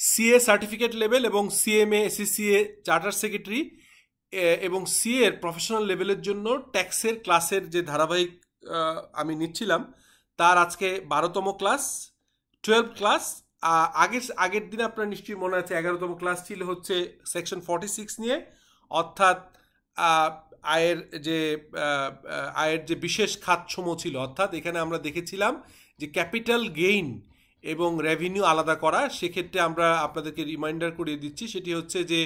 CA certificate level এবং CMA ACCA charter secretary এবং CA এর প্রফেশনাল লেভেলের জন্য ট্যাক্সের ক্লাসের যে ধারাবাহিক আমি নিচ্ছিলাম তার আজকে 12তম ক্লাস, 12 ক্লাস। আগের দিনে আপনার নিশ্চয়ই মনে আছে 11তম ক্লাস ছিল হচ্ছে সেকশন 46 নিয়ে, অর্থাৎ আয়ের যে বিশেষ খাতসমূহ ছিল। অর্থাৎ এখানে আমরা দেখেছিলাম যে ক্যাপিটাল গেইন এবং রেভিনিউ আলাদা করা। সেক্ষেত্রে আমরা আপনাদেরকে রিমাইন্ডার করিয়ে দিচ্ছি, সেটি হচ্ছে যে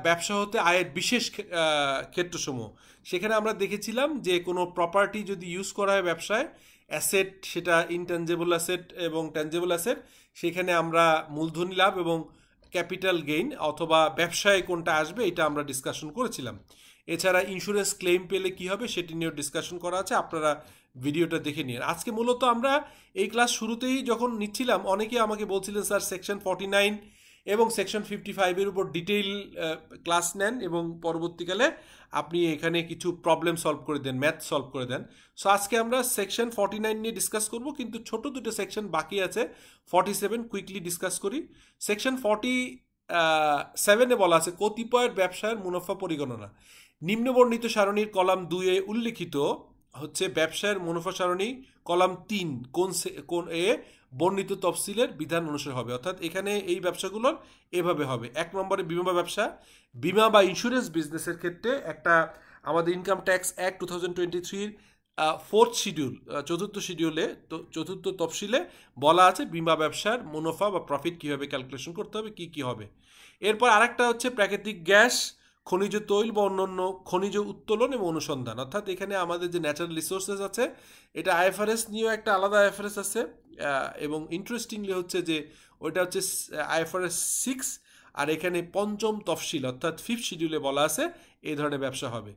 ব্যবসা হতে আয়ের বিশেষ ক্ষেত্রসমূহ। সেখানে আমরা দেখেছিলাম যে কোনো প্রপার্টি যদি ইউজ করা হয় ব্যবসায়, অ্যাসেট, সেটা ইনট্যাঞ্জেবল অ্যাসেট এবং ট্যাঞ্জেবল অ্যাসেট, সেখানে আমরা মূলধনী লাভ এবং ক্যাপিটাল গেইন অথবা ব্যবসায় কোনটা আসবে এটা আমরা ডিসকাশন করেছিলাম। এছাড়া ইন্স্যুরেন্স ক্লেম পেলে কি হবে সেটি নিয়েও ডিসকাশন করা আছে, আপনারা ভিডিওটা দেখে নিন। আজকে মূলত আমরা এই ক্লাস শুরুতেই যখন নিচ্ছিলাম অনেকে আমাকে বলছিলেন স্যার সেকশন 49 এবং সেকশন 55-এর উপর ডিটেইল ক্লাস নেন এবং পরবর্তীকালে আপনি এখানে কিছু প্রবলেম সলভ করে দেন, ম্যাথ সলভ করে দেন। সো আজকে আমরা সেকশন 49 নিয়ে ডিসকাস করব, কিন্তু ছোট দুটো সেকশন বাকি আছে। 47 কুইকলি ডিসকাস করি। সেকশন 47-এ বলা আছে কতিপয়ের ব্যবসায়ের মুনাফা পরিগণনা। নিম্নবর্ণিত সারণীর কলাম 2-এ উল্লিখিত হচ্ছে ব্যবসায়ের মুনাফা সারণী কলাম 3 কোন এ বর্ণিত তফসিলের বিধান অনুসারে হবে। অর্থাৎ এখানে এই ব্যবসাগুলোর এভাবে হবে। 1 নম্বরে বিমা ব্যবসা, বিমা বা ইন্স্যুরেন্স বিজনেসের ক্ষেত্রে একটা আমাদের ইনকাম ট্যাক্স অ্যাক্ট 2023-র 4th শিডিউল, চতুর্থ তফসিলে বলা আছে বিমা ব্যবসার মুনাফা বা প্রফিট কীভাবে ক্যালকুলেশন করতে হবে, কি হবে। এরপর আরেকটা হচ্ছে প্রাকৃতিক গ্যাস, খনিজ তৈল বা অন্যান্য খনিজ উত্তোলন এবং অনুসন্ধান। অর্থাৎ এখানে আমাদের যে ন্যাচারাল রিসোর্সেস আছে, এটা আইএফআরএস নিয়েও একটা আলাদা আইএফআরএস আছে, এবং ইন্টারেস্টিংলি হচ্ছে যে ওইটা হচ্ছে আইএফআরএস 6, আর এখানে 5ম তফসিল অর্থাৎ 5th শিডিউলে বলা আছে এই ধরনের ব্যবসা হবে,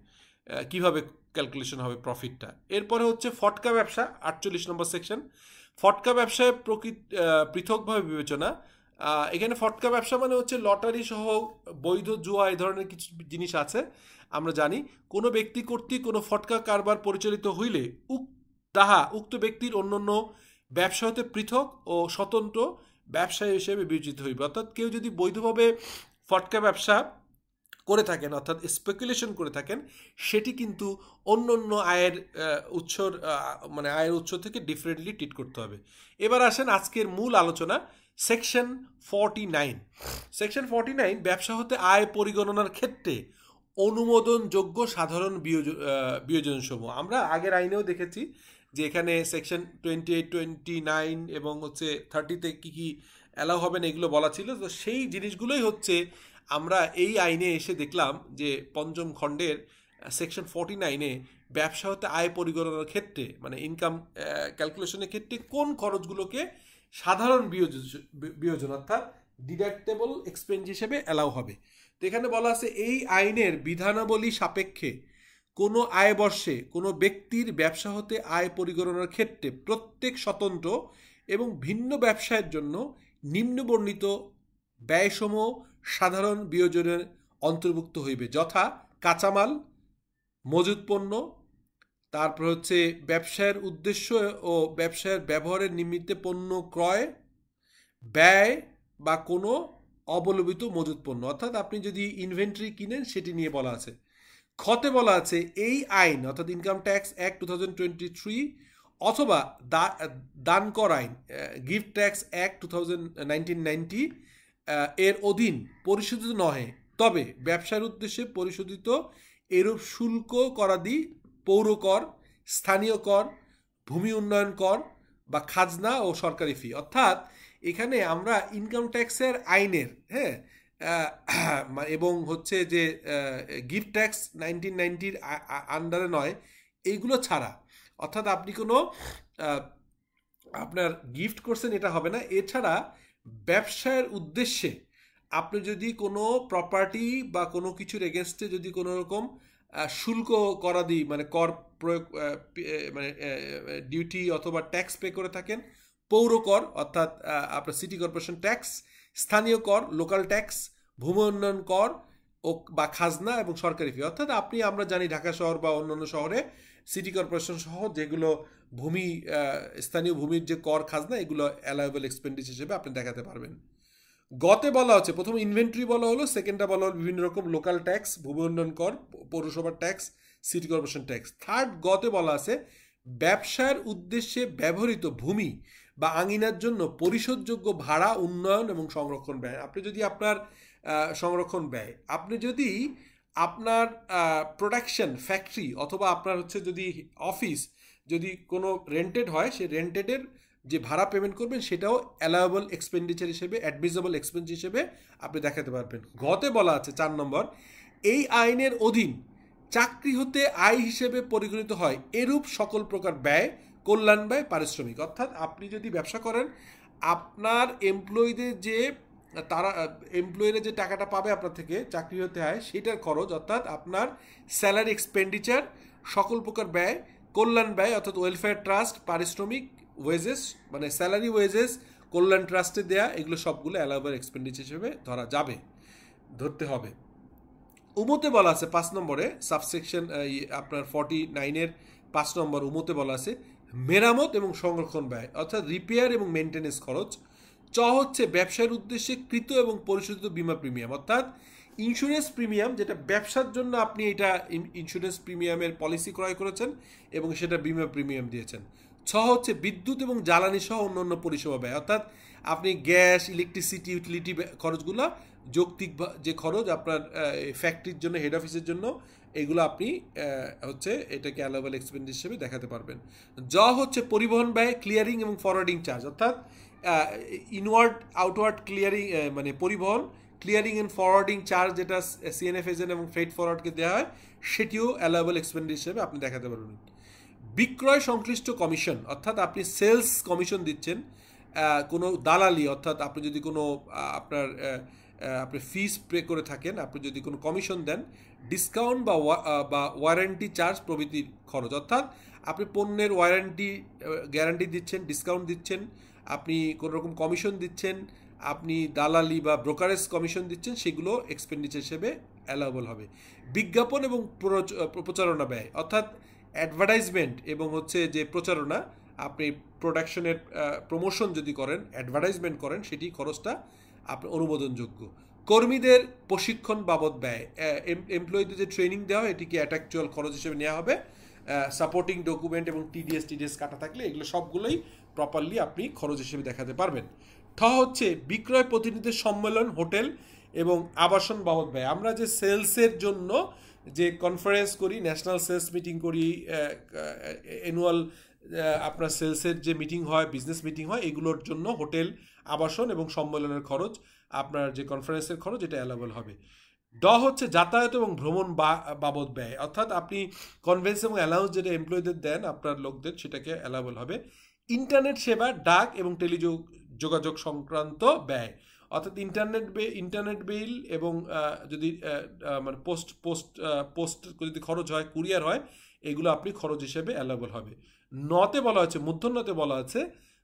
কিভাবে ক্যালকুলেশন হবে প্রফিটটা। এরপরে হচ্ছে ফটকা ব্যবসা, 48 নম্বর সেকশন। ফটকা ব্যবসায় পৃথকভাবে বিবেচনা। এখানে ফটকা ব্যবসা মানে হচ্ছে লটারি সহ বৈধ জুয়া এই ধরনের কিছু জিনিস আছে। আমরা জানি কোনো ব্যক্তি কর্তৃক কোনো ফটকা কারবার পরিচালিত হইলে উক্ত ব্যক্তির অন্যান্য ব্যবসা হতে পৃথক ও স্বতন্ত্র ব্যবসায়ী হিসেবে বিবেচিত হইবে। অর্থাৎ কেউ যদি বৈধভাবে ফটকা ব্যবসা করে থাকেন, অর্থাৎ স্পেকুলেশন করে থাকেন, সেটি কিন্তু অন্য আয়ের উৎস থেকে ডিফারেন্টলি ট্রিট করতে হবে। এবার আসেন আজকের মূল আলোচনা, সেকশন 49। সেকশন 49 ব্যবসা হতে আয় পরিগণনার ক্ষেত্রে অনুমোদনযোগ্য সাধারণ বিয়োজনসমূহ। আমরা আগের আইনেও দেখেছি যে এখানে সেকশন 28, 29 এবং হচ্ছে 30-তে কী কী অ্যালাউ হবে না এগুলো বলা ছিল। তো সেই জিনিসগুলোই হচ্ছে আমরা এই আইনে এসে দেখলাম যে 5ম খণ্ডের সেকশন 49-এ ব্যবসা হতে আয় পরিগণনার ক্ষেত্রে মানে ইনকাম ক্যালকুলেশনের ক্ষেত্রে কোন খরচগুলোকে সাধারণ বিয়োজন অর্থাৎ ডিডাক্টেবল এক্সপেন্স হিসেবে অ্যালাউ হবে। তো এখানে বলা আছে এই আইনের বিধানাবলী সাপেক্ষে কোনো আয় বর্ষে কোনো ব্যক্তির ব্যবসা হতে আয় পরিগণনার ক্ষেত্রে প্রত্যেক স্বতন্ত্র এবং ভিন্ন ব্যবসায়ের জন্য নিম্নবর্ণিত ব্যয়সমূহ সাধারণ বিয়োজনের অন্তর্ভুক্ত হইবে, যথা কাঁচামাল, মজুত পণ্য, তারপর হচ্ছে ব্যবসায়ের উদ্দেশ্য ও ব্যবসায়ের ব্যবহারের নিমিত্তে পণ্য ক্রয়, ব্যয় বা কোনো অবলম্বিত মজুত পণ্য। অর্থাৎ আপনি যদি ইনভেন্টরি কিনেন সেটি নিয়ে বলা আছে। খতে বলা আছে এই আইন অর্থাৎ ইনকাম ট্যাক্স অ্যাক্ট 2023 অথবা দান কর আইন গিফট ট্যাক্স অ্যাক্ট 1990 এর অধীন পরিশোধিত নহে, তবে ব্যবসার উদ্দেশ্যে পরিশোধিত এরূপ শুল্ক করাদি পৌর কর, স্থানীয় কর, ভূমি উন্নয়ন কর বা খাজনা ও সরকারি ফি। অর্থাৎ এখানে আমরা ইনকাম ট্যাক্সের আইনের এবং হচ্ছে যে গিফট ট্যাক্স 1990-র আন্ডারে নয়, এইগুলো ছাড়া, অর্থাৎ আপনি কোনো আপনার গিফট করছেন এটা হবে না। এছাড়া ব্যবসায়ের উদ্দেশ্যে আপনি যদি কোনো প্রপার্টি বা কোনো কিছুর এগেনস্টে যদি কোনো রকম শুল্ক করা দিই মানে কর প্রয়োগ মানে ডিউটি অথবা ট্যাক্স পে করে থাকেন, পৌর কর অর্থাৎ আপনার সিটি কর্পোরেশন ট্যাক্স, স্থানীয় কর লোকাল ট্যাক্স, ভূমি উন্নয়ন কর ও বা খাজনা এবং সরকারি ফি। অর্থাৎ আমরা জানি ঢাকা শহর বা অন্যান্য শহরে সিটি কর্পোরেশন সহ যেগুলো স্থানীয় ভূমির যে কর খাজনা এগুলো অ্যালাউয়েবল এক্সপেন্ডিচার হিসেবে আপনি দেখাতে পারবেন। গতে বলা হচ্ছে প্রথম ইনভেন্টরি বলা হলো, সেকেন্ডটা বলা হলো বিভিন্ন রকম লোকাল ট্যাক্স, ভূমি উন্নয়ন কর, পৌরসভার tax, city corporation tax. Third গতে বলা আছে ব্যবসার উদ্দেশ্যে ব্যবহৃত ভূমি বা আঙিনার জন্য পরিশোধযোগ্য ভাড়া, উন্নয়ন এবং সংরক্ষণ ব্যয়। আপনি যদি আপনার সংরক্ষণ ব্যয়, আপনি যদি আপনার প্রোডাকশন ফ্যাক্টরি অথবা আপনার হচ্ছে যদি অফিস যদি কোনো রেন্টেড হয়, সেই রেন্টেডের যে ভাড়া পেমেন্ট করবেন সেটাও অ্যালাউয়েবল এক্সপেন্ডিচার হিসেবে, অ্যাডমিসেবল এক্সপেন্স হিসেবে আপনি দেখাতে পারবেন। গতে বলা আছে 4 নম্বর, এই আইনের অধীন চাকরি হতে আয় হিসেবে পরিগণিত হয় এরূপ সকল প্রকার ব্যয়, কল্যাণ ব্যয়, পারিশ্রমিক। অর্থাৎ আপনি যদি ব্যবসা করেন, আপনার এমপ্লয়ীদের যে তারা এমপ্লয়িরা যে টাকাটা পাবে আপনার থেকে চাকরি হতে হয় সেটার খরচ, অর্থাৎ আপনার স্যালারি এক্সপেন্ডিচার, সকল প্রকার ব্যয়, কল্যাণ ব্যয় অর্থাৎ ওয়েলফেয়ার ট্রাস্ট, পারিশ্রমিক, ওয়েজেস মানে স্যালারি, ওয়েজেস, কল্যাণ ট্রাস্টে দেয়া, এগুলো সবগুলো অ্যালাউয়েবল এক্সপেন্ডিচার হিসেবে ধরা যাবে, ধরতে হবে। উমতে বলা আছে 5 নম্বরে সাবসেকশন আপনার 49-এর 5 নম্বর উমতে বলা আছে মেরামত এবং সংরক্ষণ ব্যয় অর্থাৎ রিপেয়ার এবং মেনটেন্যান্স খরচ। চ হচ্ছে ব্যবসার উদ্দেশ্যে কৃত এবং পরিশোধিত বীমা প্রিমিয়াম অর্থাৎ ইন্স্যুরেন্স প্রিমিয়াম, যেটা ব্যবসার জন্য আপনি এটা ইন্স্যুরেন্স প্রিমিয়ামের পলিসি ক্রয় করেছেন এবং সেটা বীমা প্রিমিয়াম দিয়েছেন। ছ হচ্ছে বিদ্যুৎ এবং জ্বালানি সহ অন্যান্য পরিষেবা ব্যয় অর্থাৎ আপনি গ্যাস, ইলেকট্রিসিটি, ইউটিলিটি খরচগুলো, যৌক্তিক যে খরচ আপনার ফ্যাক্টরির জন্য, হেড অফিসের জন্য, এগুলো আপনি হচ্ছে এটাকে অ্যালাউয়েবল এক্সপেন্স হিসেবে দেখাতে পারবেন। জ হচ্ছে পরিবহন ব্যয়, ক্লিয়ারিং এবং ফরওয়ার্ডিং চার্জ অর্থাৎ ইনওয়ার্ড আউটওয়ার্ড ক্লিয়ারিং মানে পরিবহন, ক্লিয়ারিং অ্যান্ড ফরওয়ার্ডিং চার্জ যেটা সিএনএফ এজেন্ট এবং ফ্রেট ফরওয়ার্ডকে দেওয়া হয়, সেটিও অ্যালাউয়েবল এক্সপেন্স হিসেবে আপনি দেখাতে পারবেন। বিক্রয় সংশ্লিষ্ট কমিশন অর্থাৎ আপনি সেলস কমিশন দিচ্ছেন, কোনো দালালি অর্থাৎ আপনি যদি কোনো আপনার আপনি ফিস পে করে থাকেন, আপনি যদি কোনো কমিশন দেন, ডিসকাউন্ট বা ওয়ারেন্টি চার্জ প্রভৃতির খরচ অর্থাৎ আপনি পণ্যের ওয়ারেন্টি গ্যারান্টি দিচ্ছেন, ডিসকাউন্ট দিচ্ছেন, আপনি কোনো রকম কমিশন দিচ্ছেন, আপনি দালালি বা ব্রোকারেজ কমিশন দিচ্ছেন, সেগুলো এক্সপেন্ডিচার হিসেবে অ্যালাউয়েবল হবে। বিজ্ঞাপন এবং প্রচারণা ব্যয় অর্থাৎ অ্যাডভার্টাইজমেন্ট এবং হচ্ছে যে প্রচারণা, আপনি প্রোডাকশনের প্রমোশন যদি করেন, অ্যাডভার্টাইজমেন্ট করেন, সেটি খরচটা আপনার অনুমোদনযোগ্য। কর্মীদের প্রশিক্ষণ বাবদ ব্যয়, এমপ্লয়ীদের যে ট্রেনিং দেওয়া হয় এটিকে অ্যাট্যাকচুয়াল খরচ হিসেবে নেওয়া হবে। সাপোর্টিং ডকুমেন্ট এবং টিডিএস কাটা থাকলে এগুলো সবগুলোই প্রপারলি আপনি খরচ হিসেবে দেখাতে পারবেন। ঠ হচ্ছে বিক্রয় প্রতিনিধিদের সম্মেলন, হোটেল এবং আবাসন বাবদ ব্যয়। আমরা যে সেলসের জন্য যে কনফারেন্স করি, ন্যাশনাল সেলস মিটিং করি, অ্যানুয়াল আপনার সেলসের যে মিটিং হয়, বিজনেস মিটিং হয়, এগুলোর জন্য হোটেল, আবাসন এবং সম্মেলনের খরচ, আপনার যে কনফারেন্সের খরচ, এটা অ্যালাউয়েবল হবে। ড হচ্ছে যাতায়াত এবং ভ্রমণ বাবদ ব্যয় অর্থাৎ আপনি কনভেন্স এবং অ্যালাউন্স যেটা এমপ্লয়ীদের দেন আপনার লোকদের, সেটাকে অ্যালাউয়েবল হবে। ইন্টারনেট সেবা, ডাক এবং টেলিযোগাযোগ সংক্রান্ত ব্যয় অর্থাৎ ইন্টারনেট বিল এবং যদি মানে পোস্ট যদি খরচ হয়, কুরিয়ার হয়, এগুলো আপনি খরচ হিসেবে অ্যালাউয়েবল হবে। নতে বলা হচ্ছে, মূর্ধন্যতে বলা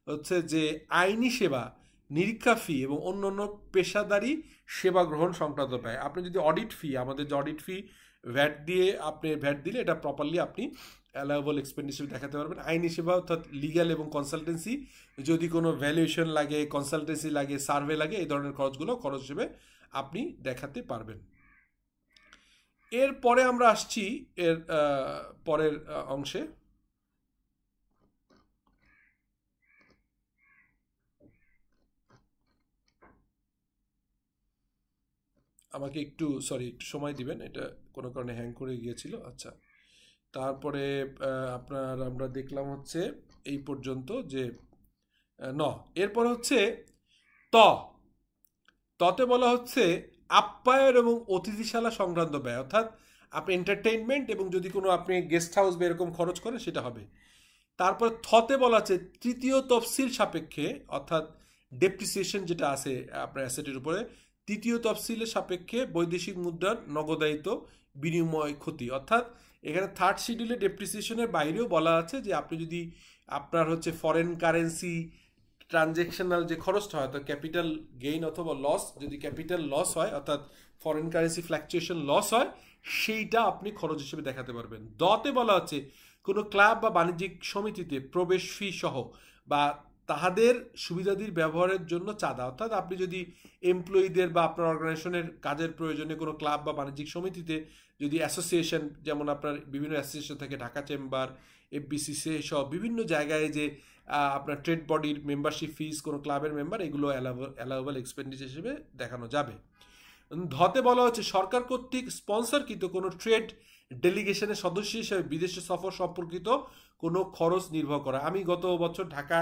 হচ্ছে যে আইনি সেবা, নিরীক্ষা ফি এবং অন্যান্য পেশাদারি সেবা গ্রহণ সংক্রান্ত ব্যয়। আপনি যদি অডিট ফি, আমাদের যে অডিট ফি ভ্যাট দিয়ে আপনি ভ্যাট দিলে এটা প্রপারলি আপনি অ্যালাউয়েবল এক্সপেন্ডিচার দেখাতে পারবেন। আইনি সেবা অর্থাৎ লিগ্যাল এবং কনসালটেন্সি, যদি কোনো ভ্যালুয়েশন লাগে, কনসালটেন্সি লাগে, সার্ভে লাগে, এই ধরনের খরচগুলো খরচ হিসেবে আপনি দেখাতে পারবেন। এরপরে আমরা আসছি এর পরের অংশে। আমাকে একটু একটু সময় দিবেন, এটা কোনো কারণে হ্যাং করে গিয়েছিল। আচ্ছা, তারপরে আমরা দেখলাম হচ্ছে এই পর্যন্ত যে এরপর হচ্ছে ততে বলা হচ্ছে আপ্যায়ন এবং অতিথিশালা সংক্রান্ত ব্যয় অর্থাৎ আপনি এন্টারটেইনমেন্ট এবং যদি কোনো আপনি গেস্ট হাউস বা এরকম খরচ করেন সেটা হবে। তারপর থতে বলা আছে তৃতীয় তফসিল সাপেক্ষে অর্থাৎ ডেপ্রিসিয়েশন যেটা আছে আপনার অ্যাসেটের উপরে, তৃতীয় তফসিলের সাপেক্ষে বৈদেশিক মুদ্রার নগদায়িত বিনিময় ক্ষতি অর্থাৎ এখানে থার্ড শিডিউলে ডেপ্রিসিয়েশনের বাইরেও বলা আছে যে আপনি যদি আপনার হচ্ছে ফরেন কারেন্সি ট্রানজ্যাকশনাল যে খরচটা হয়, অর্থাৎ ক্যাপিটাল গেইন অথবা লস, যদি ক্যাপিটাল লস হয় অর্থাৎ ফরেন কারেন্সি ফ্ল্যাকচুয়েশন লস হয়, সেইটা আপনি খরচ হিসেবে দেখাতে পারবেন। দতে বলা হচ্ছে কোনো ক্লাব বা বাণিজ্যিক সমিতিতে প্রবেশ ফি সহ বা তাহাদের সুবিধাদির ব্যবহারের জন্য চাঁদা। অর্থাৎ আপনি যদি এমপ্লয়ীদের বা আপনার অর্গানাইজেশনের কাজের প্রয়োজনে কোনো ক্লাব বা বাণিজ্যিক সমিতিতে যদি অ্যাসোসিয়েশন, যেমন আপনার বিভিন্ন অ্যাসোসিয়েশন থাকে, ঢাকা চেম্বার, এফবিসিসি সব বিভিন্ন জায়গায় যে আপনার ট্রেড বডির মেম্বারশিপ ফিস, কোনো ক্লাবের মেম্বার, এগুলো অ্যালাউয়েবল এক্সপেন্ডিচার হিসেবে দেখানো যাবে। ধতে বলা হচ্ছে সরকার কর্তৃক স্পন্সরকৃত কোনো ট্রেড ডেলিগেশনের সদস্য হিসেবে বিদেশে সফর সম্পর্কিত কোনো খরচ নির্ভর করা। আমি গত বছর ঢাকা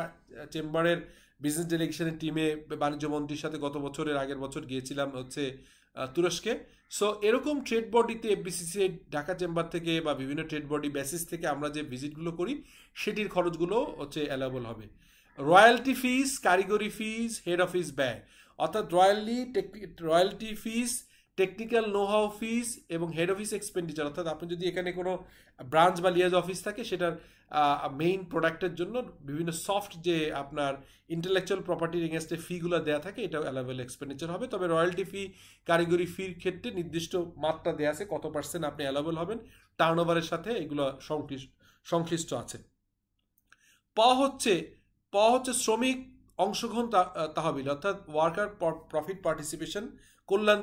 চেম্বারের বিজনেস ডেলিগেশনের টিমে বাণিজ্য মন্ত্রীর সাথে গত বছরের আগের বছর গিয়েছিলাম হচ্ছে তুরস্কে। সো এরকম ট্রেড বডিতে এফবিসিসি ঢাকা চেম্বার থেকে বা বিভিন্ন ট্রেড বডি বেসিস থেকে আমরা যে ভিজিটগুলো করি সেটির খরচগুলো হচ্ছে অ্যালাউয়েবল হবে। রয়্যালটি ফিস, কারিগরি ফিস, হেড অফিস ব্যয়, অর্থাৎ royalty fees, technical know how fees এবং হেড অফিস এক্সপেন্ডিচার, অর্থাৎ আপনি যদি এখানে কোনো ব্রাঞ্চ বা লিয়াজ অফিস থাকে সেটার মেইন প্রোডাক্টের জন্য বিভিন্ন সফট যে আপনার ইন্টেলেকচুয়াল প্রপার্টির এগেনস্টে ফিগুলো দেওয়া থাকে, এটাও অ্যালাউয়েবল এক্সপেন্ডিচার হবে। তবে রয়্যালটি ফি, কারিগরি ফির ক্ষেত্রে নির্দিষ্ট মাত্রা দেওয়া আছে, কত পার্সেন্ট আপনি অ্যালাউয়েবল হবেন, টার্নওভারের সাথে এগুলো সংশ্লিষ্ট আছে। প হচ্ছে শ্রমিক অংশগ্রহণ তহবিল, অর্থাৎ ওয়ার্কার প্রফিট পার্টিসিপেশন কল্যাণ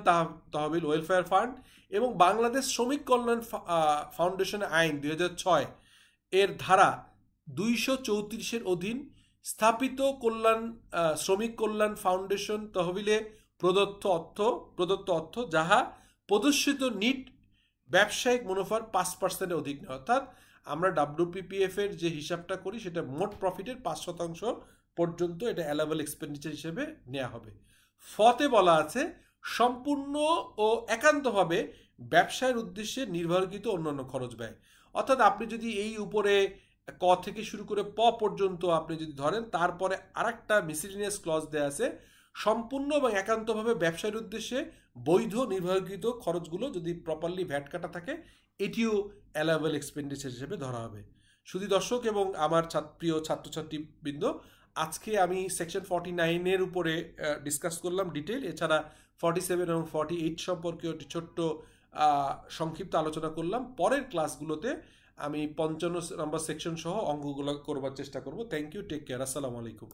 তহবিল, ওয়েলফেয়ার ফান্ড, এবং বাংলাদেশ শ্রমিক কল্যাণ ফাউন্ডেশন আইন 2006 এর ধারা 234 অধীন স্থাপিত শ্রমিক কল্যাণ ফাউন্ডেশন তহবিলে প্রদত্ত অর্থ যাহা প্রদর্শিত নিট ব্যবসায়িক মুনাফার 5% অধিক নয়। অর্থাৎ আমরা WPPF এর যে হিসাবটা করি সেটা মোট প্রফিটের 5% পর্যন্ত এটা অ্যালাউয়েবল এক্সপেন্ডিচার হিসেবে নেওয়া হবে। ফতে বলা আছে সম্পূর্ণ ও একান্তভাবে ব্যবসায়ের উদ্দেশ্যে নির্ভরকৃত অন্যান্য খরচ ব্যয়। অর্থাৎ আপনি যদি এই উপরে ক থেকে শুরু করে প পর্যন্ত আপনি যদি ধরেন, তারপরে আরেকটা মিসেলিনিয়াস ক্লজ দেওয়া আছে, সম্পূর্ণ এবং একান্তভাবে ব্যবসায়ের উদ্দেশ্যে বৈধ নির্ভরকৃত খরচগুলো যদি প্রপারলি ভ্যাট কাটা থাকে, এটিও অ্যালাউয়েবল এক্সপেন্ডিচার হিসেবে ধরা হবে। শুধু দর্শক এবং আমার প্রিয় ছাত্রছাত্রীবৃন্দ, আজকে আমি সেকশন 49 উপরে ডিসকাস করলাম ডিটেল। এছাড়া 47 এবং 48 সম্পর্কে একটি ছোট্ট সংক্ষিপ্ত আলোচনা করলাম। পরের ক্লাসগুলোতে আমি 55 নম্বর সেকশন সহ অঙ্কগুলো করবার চেষ্টা করব। থ্যাংক ইউ, টেক কেয়ার, আসসালামু আলাইকুম।